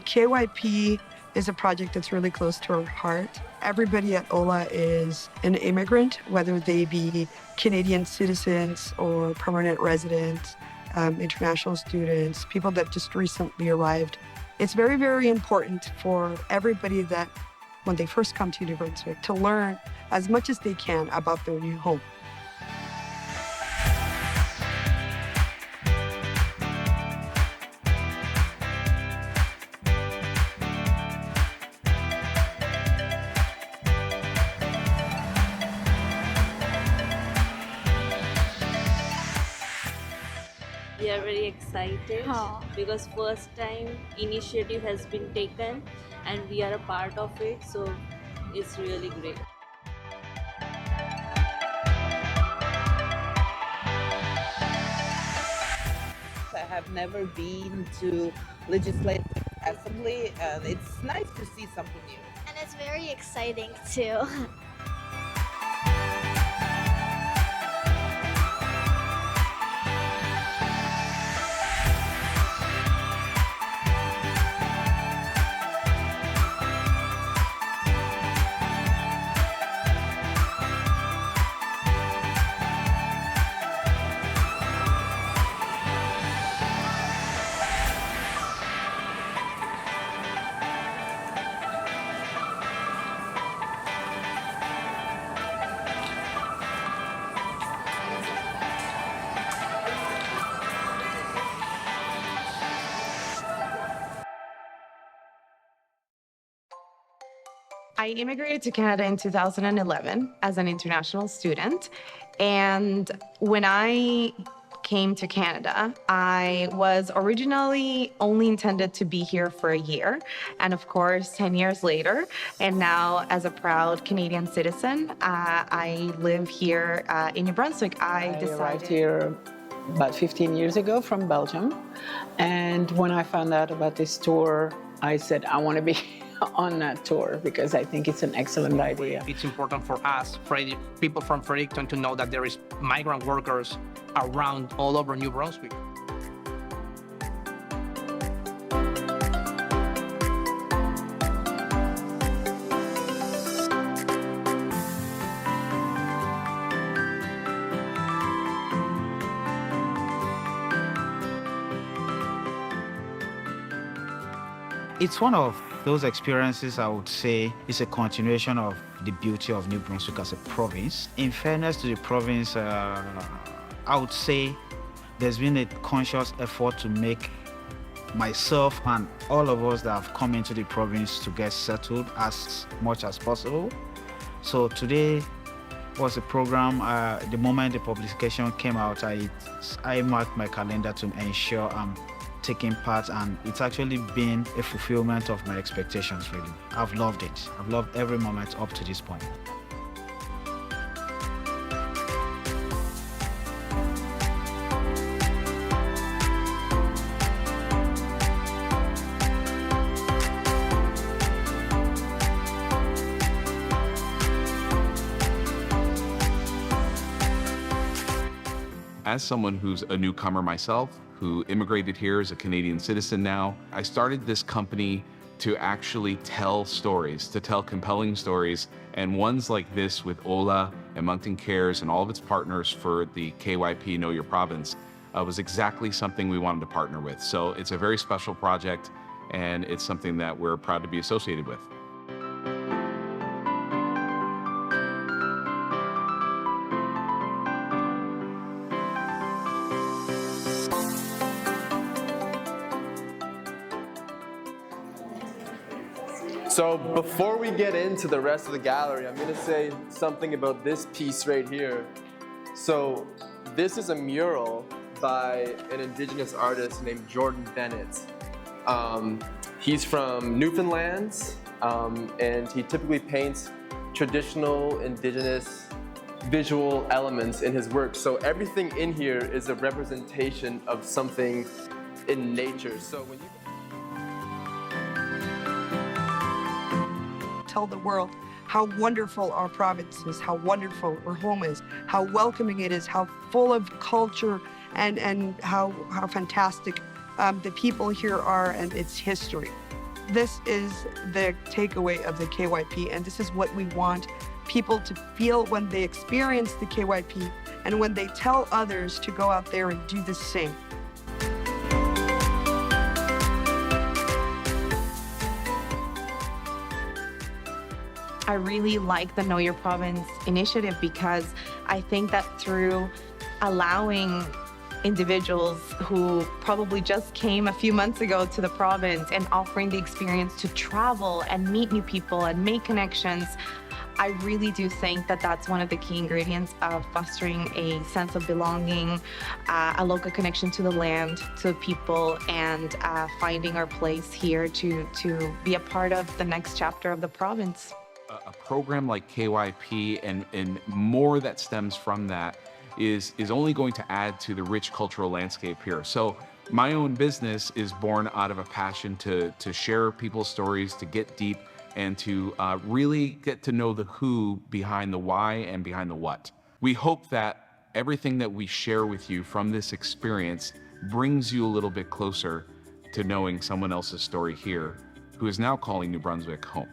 KYP is a project that's really close to our heart. Everybody at Hola is an immigrant, whether they be Canadian citizens or permanent residents, international students, people that just recently arrived. It's very, very important for everybody that when they first come to New Brunswick to learn as much as they can about their new home. We are very excited because first time initiative has been taken and we are a part of it, so it's really great. I have never been to legislative assembly, and it's nice to see something new. And it's very exciting too. I immigrated to Canada in 2011 as an international student. And when I came to Canada, I was originally only intended to be here for a year. And of course, 10 years later, and now as a proud Canadian citizen, I live here in New Brunswick. I arrived here about 15 years ago from Belgium. And when I found out about this tour, I said, I want to be on that tour because I think it's an excellent idea. It's important for us, people from Fredericton, to know that there is migrant workers around all over New Brunswick. It's one of those experiences I would say is a continuation of the beauty of New Brunswick as a province. In fairness to the province, I would say there's been a conscious effort to make myself and all of us that have come into the province to get settled as much as possible. So today was a program, the moment the publication came out, I marked my calendar to ensure I'm taking part, and it's actually been a fulfillment of my expectations, really. I've loved it. I've loved every moment up to this point. As someone who's a newcomer myself, who immigrated here as a Canadian citizen now, I started this company to actually tell stories, to tell compelling stories, and ones like this with Hola and Moncton Cares and all of its partners for the KYP Know Your Province was exactly something we wanted to partner with. So it's a very special project, and it's something that we're proud to be associated with. So before we get into the rest of the gallery, I'm going to say something about this piece right here. So this is a mural by an Indigenous artist named Jordan Bennett. He's from Newfoundland, and he typically paints traditional Indigenous visual elements in his work. So everything in here is a representation of something in nature. So when you tell the world how wonderful our province is, how wonderful our home is, how welcoming it is, how full of culture, and how fantastic the people here are and its history. This is the takeaway of the KYP, and this is what we want people to feel when they experience the KYP and when they tell others to go out there and do the same. I really like the Know Your Province initiative because I think that through allowing individuals who probably just came a few months ago to the province and offering the experience to travel and meet new people and make connections, I really do think that that's one of the key ingredients of fostering a sense of belonging, a local connection to the land, to the people, and finding our place here to be a part of the next chapter of the province. A program like KYP and more that stems from that is only going to add to the rich cultural landscape here. So my own business is born out of a passion to share people's stories, to get deep, and to really get to know the who behind the why and behind the what. We hope that everything that we share with you from this experience brings you a little bit closer to knowing someone else's story here who is now calling New Brunswick home.